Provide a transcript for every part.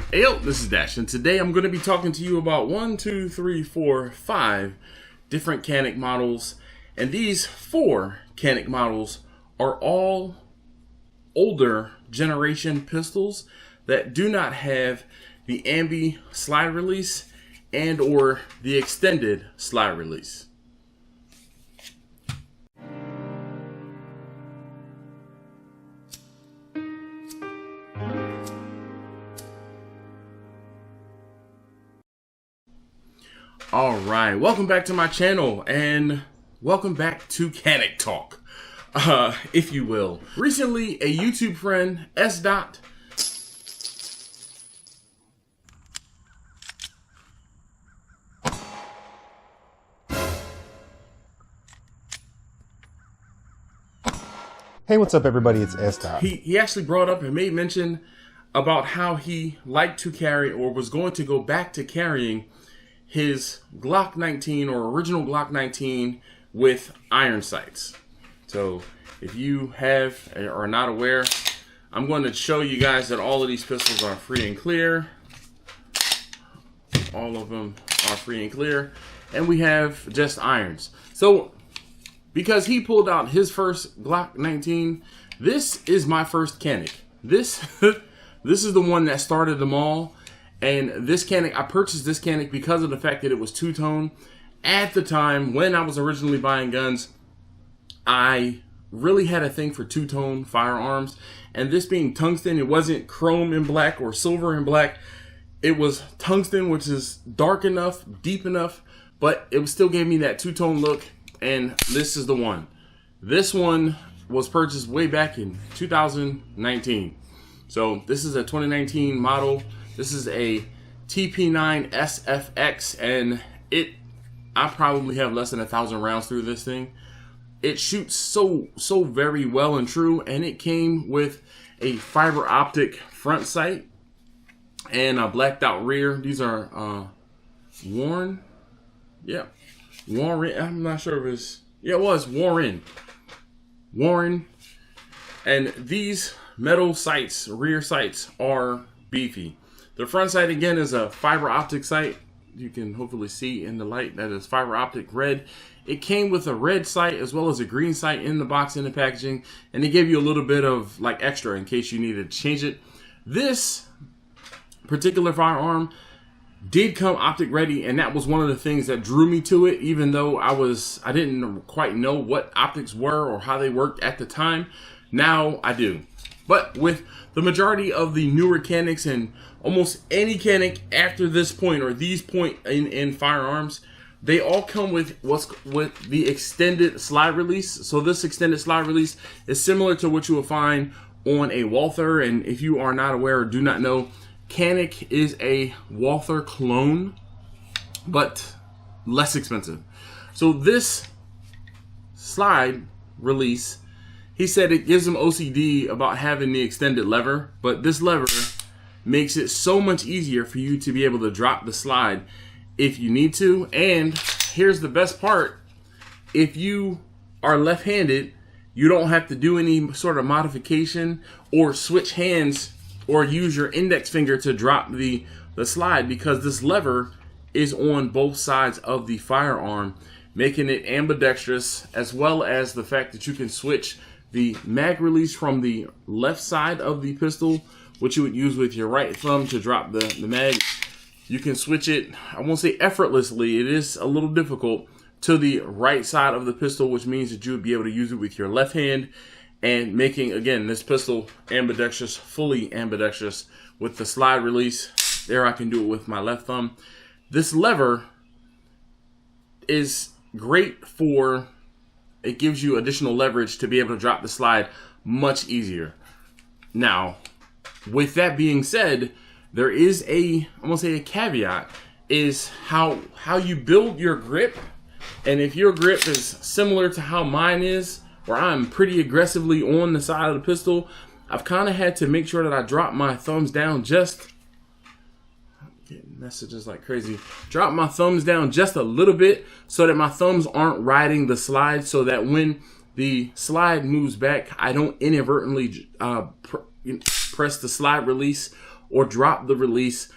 Hey yo, this is Dash, and today I'm going to be talking to you about 5 different Canik models, and these 4 Canik models are all older generation pistols that do not have the ambi slide release and or the extended slide release. Alright, welcome back to my channel, and welcome back to Canik Talk, if you will. Recently, a YouTube friend, S. Dot, Hey, what's up everybody, it's S. Dot. He actually brought up and made mention about how he liked to carry, or was going to go back to carrying, his Glock 19 or original Glock 19 with iron sights. So if you have or are not aware, I'm going to show you guys that all of these pistols are free and clear. All of them are free and clear, and we have just irons. So because he pulled out his first Glock 19, this is my first Canik. This is the one that started them all. And this Canik, I purchased this Canik because of the fact that it was two-tone. At the time, when I was originally buying guns, I really had a thing for two-tone firearms. And this being tungsten, it wasn't chrome and black or silver and black. It was tungsten, which is dark enough, deep enough, but it still gave me that two-tone look. And this is the one. This one was purchased way back in 2019. So this is a 2019 model. This is a TP9 SFX, and I probably have less than 1,000 rounds through this thing. It shoots so very well and true, and it came with a fiber optic front sight and a blacked out rear. These are Warren. Yeah, Warren. I'm not sure if it's, yeah, it was Warren. And these metal sights, rear sights, are beefy. The front sight, again, is a fiber optic sight. You can hopefully see in the light that is fiber optic red. It came with a red sight as well as a green sight in the box, in the packaging, and they gave you a little bit of like extra in case you needed to change it. This particular firearm did come optic ready, and that was one of the things that drew me to it, even though I didn't quite know what optics were or how they worked at the time. Now I do. But with the majority of the newer Caniks and almost any Canik after this point or these point in firearms, they all come with the extended slide release. So this extended slide release is similar to what you will find on a Walther. And if you are not aware or do not know, Canik is a Walther clone, but less expensive. So this slide release, he said it gives him OCD about having the extended lever, but this lever makes it so much easier for you to be able to drop the slide if you need to. And here's the best part: if you are left-handed, you don't have to do any sort of modification or switch hands or use your index finger to drop the slide, because this lever is on both sides of the firearm, making it ambidextrous, as well as the fact that you can switch the mag release from the left side of the pistol, which you would use with your right thumb to drop the mag. You can switch it, I won't say effortlessly, it is a little difficult, to the right side of the pistol, which means that you would be able to use it with your left hand, and making, again, this pistol ambidextrous, fully ambidextrous with the slide release. There, I can do it with my left thumb. This lever is great for, it gives you additional leverage to be able to drop the slide much easier. Now, with that being said, there is I'm gonna say a caveat, is how you build your grip. And if your grip is similar to how mine is, where I'm pretty aggressively on the side of the pistol, I've kind of had to make sure that I drop my thumbs down just, getting messages like crazy, drop my thumbs down just a little bit so that my thumbs aren't riding the slide, so that when the slide moves back, I don't inadvertently press the slide release or drop the release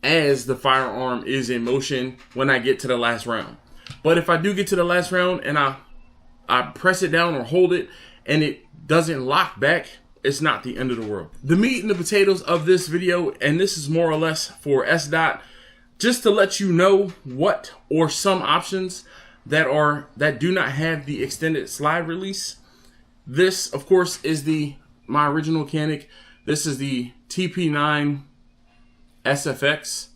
as the firearm is in motion when I get to the last round. But if I do get to the last round and I press it down or hold it and it doesn't lock back, it's not the end of the world. The meat and the potatoes of this video, and this is more or less for SDOT, just to let you know what or some options that do not have the extended slide release. This, of course, is my original Canik. This is the TP9 SFX.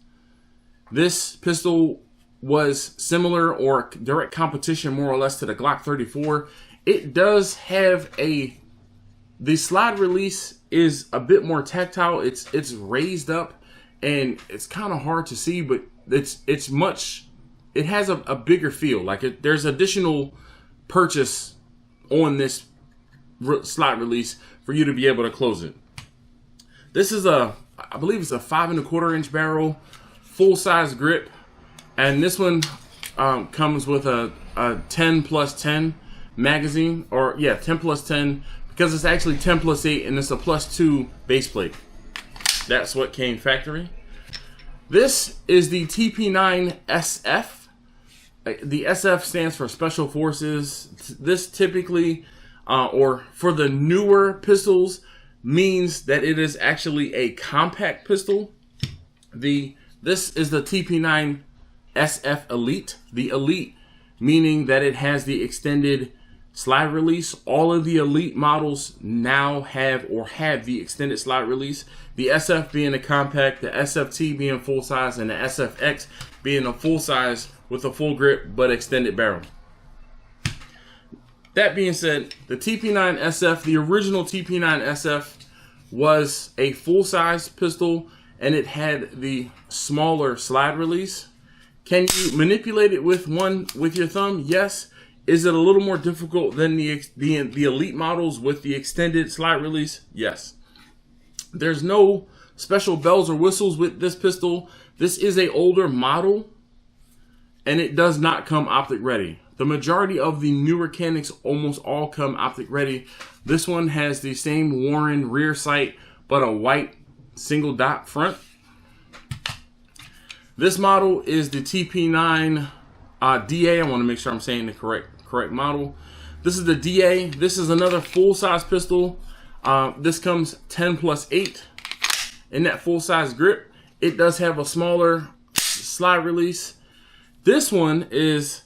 This pistol was similar or direct competition more or less to the Glock 34. It does have the slide release is a bit more tactile. It's raised up and it's kind of hard to see, but it has a bigger feel. Like there's additional purchase on this slide release for you to be able to close it. This is I believe it's a 5 1/4 inch barrel, full size grip. And this one comes with a 10+10 magazine, or yeah, 10+10, because it's actually 10+8 and it's a +2 base plate. That's what came factory. This is the TP9 SF. The SF stands for Special Forces. This typically, or for the newer pistols, means that it is actually a compact pistol. This is the TP9 SF Elite. The Elite meaning that it has the extended slide release. All of the Elite models now have the extended slide release. The SF being a compact, the SFT being full size, and the SFX being a full size with a full grip but extended barrel. That being said, the TP9 SF, the original TP9 SF, was a full size pistol and it had the smaller slide release. Can you manipulate it with your thumb? Yes. Is it a little more difficult than the Elite models with the extended slide release? Yes. There's no special bells or whistles with this pistol. This is an older model and it does not come optic ready. The majority of the newer Caniks almost all come optic ready. This one has the same Warren rear sight but a white single dot front. This model is the TP9 DA. I want to make sure I'm saying the correct model. This is the DA. This is another full-size pistol. This comes 10+8 in that full-size grip. It does have a smaller slide release. This one is,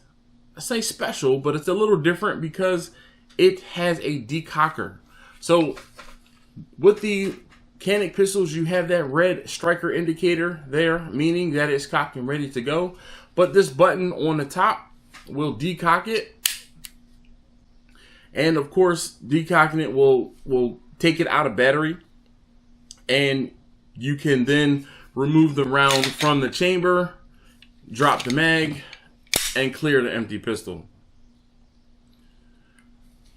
I say special, but it's a little different because it has a decocker. So with the Canik pistols, you have that red striker indicator there, meaning that it's cocked and ready to go. But this button on the top will decock it. And of course, decocking it will take it out of battery. And you can then remove the round from the chamber, drop the mag, and clear the empty pistol.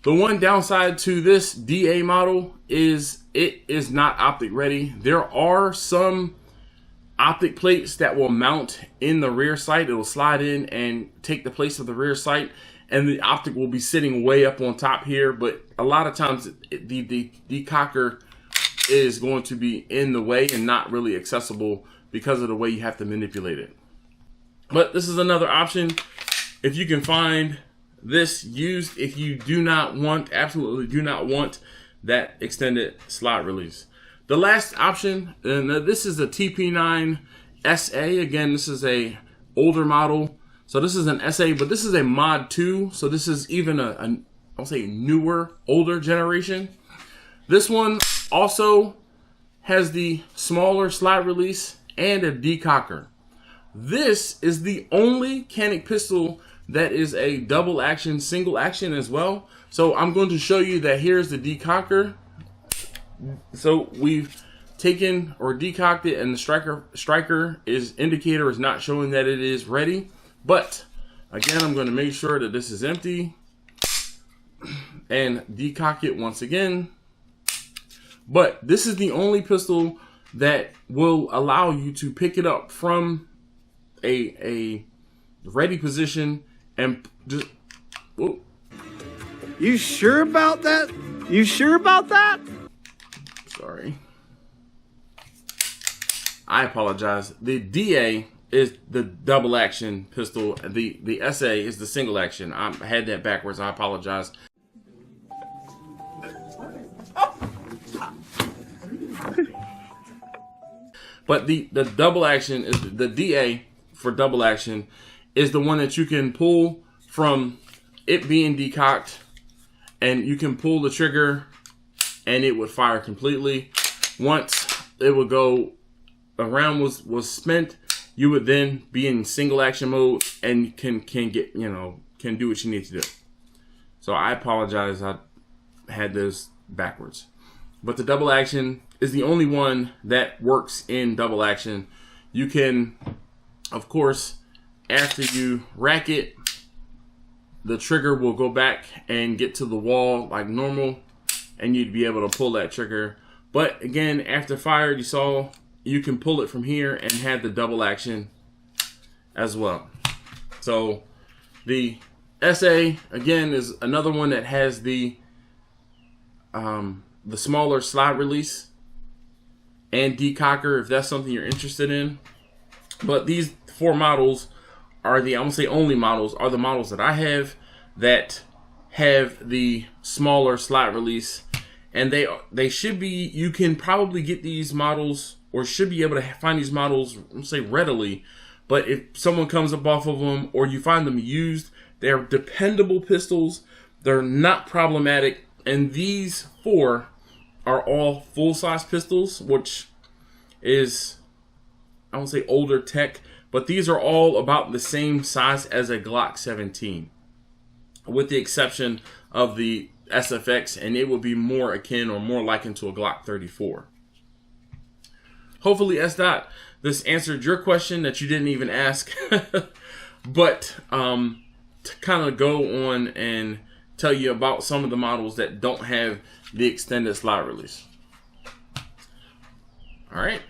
The one downside to this DA model is it is not optic ready. There are some optic plates that will mount in the rear sight. It will slide in and take the place of the rear sight, and the optic will be sitting way up on top here. But a lot of times the decocker is going to be in the way and not really accessible because of the way you have to manipulate it. But this is another option if you can find this used, if you absolutely do not want that extended slide release. The last option, and this is a TP9 SA. Again, this is a older model. So this is an SA, but this is a Mod 2. So this is even I'll say newer, older generation. This one also has the smaller slide release and a decocker. This is the only Canik pistol that is a double action, single action as well. So I'm going to show you that here's the decocker. So we've taken or decocked it, and the striker indicator is not showing that it is ready. But again, I'm going to make sure that this is empty and decock it once again. But this is the only pistol that will allow you to pick it up from a ready position and just, whoa. You sure about that? You sure about that? Sorry. I apologize. The DA is the double action pistol. The SA is the single action. I had that backwards. I apologize. But the double action is the DA for double action is the one that you can pull from it being decocked, and you can pull the trigger and it would fire completely. Once it would go, a round was spent, you would then be in single action mode and can get, you know, can do what you need to do. So I apologize, I had this backwards. But the double action is the only one that works in double action. You can, of course, after you rack it, the trigger will go back and get to the wall like normal, and you'd be able to pull that trigger. But again, after fired, you saw you can pull it from here and have the double action as well. So the SA, again, is another one that has the smaller slide release and decocker, if that's something you're interested in. But these 4 models are the, I won't say only models, are the models that I have that have the smaller slide release. And they should be, you can probably get these models, or should be able to find these models, let's say readily. But if someone comes up off of them, or you find them used, they're dependable pistols. They're not problematic. And these 4 are all full-size pistols, which is, I won't say older tech, but these are all about the same size as a Glock 17, with the exception of the SFX, and it would be more akin or more likened to a Glock 34. Hopefully, S-Dot, this answered your question that you didn't even ask. But to kind of go on and tell you about some of the models that don't have the extended slide release. All right.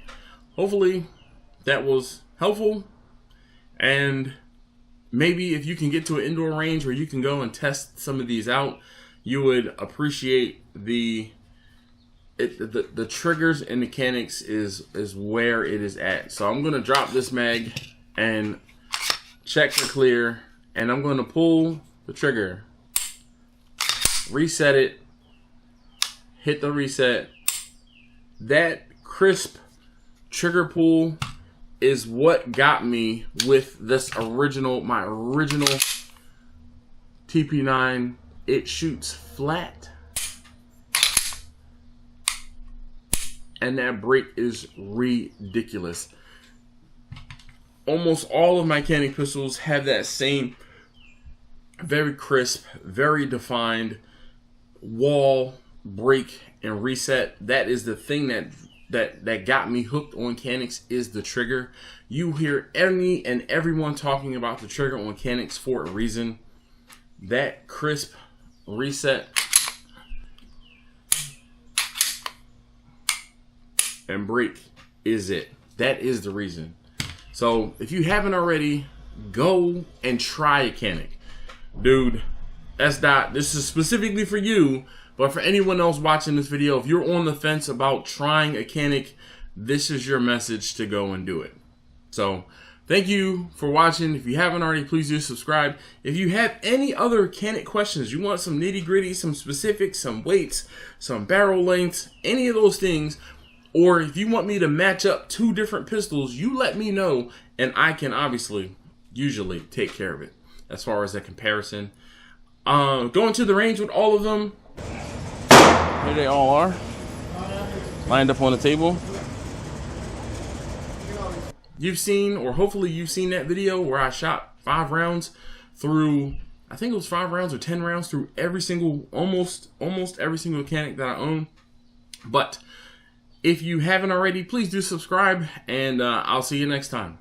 Hopefully that was helpful. And maybe if you can get to an indoor range where you can go and test some of these out, you would appreciate the triggers and mechanics is where it is at. So I'm going to drop this mag and check for clear, and I'm going to pull the trigger, reset it, hit the reset. That crisp trigger pull is what got me with this my original TP9. It shoots flat, and that break is ridiculous. Almost all of my Canik pistols have that same very crisp, very defined wall, break, and reset. That is the thing that got me hooked on Caniks, is the trigger. You hear any and everyone talking about the trigger on Caniks for a reason. That crisp reset and break is it. That is the reason. So if you haven't already, go and try a Canik. Dude, S-Dot, this is specifically for you, but for anyone else watching this video, if you're on the fence about trying a Canik, this is your message to go and do it. So thank you for watching. If you haven't already, please do subscribe. If you have any other Canik questions, you want some nitty gritty, some specifics, some weights, some barrel lengths, any of those things, or if you want me to match up 2 different pistols, you let me know, and I can obviously, usually, take care of it as far as that comparison. Going to the range with all of them. Here they all are, lined up on the table. You've seen, or hopefully you've seen, that video where I shot 5 rounds through, I think it was 5 rounds or 10 rounds through every single, almost every single Canik that I own. But if you haven't already, please do subscribe, and I'll see you next time.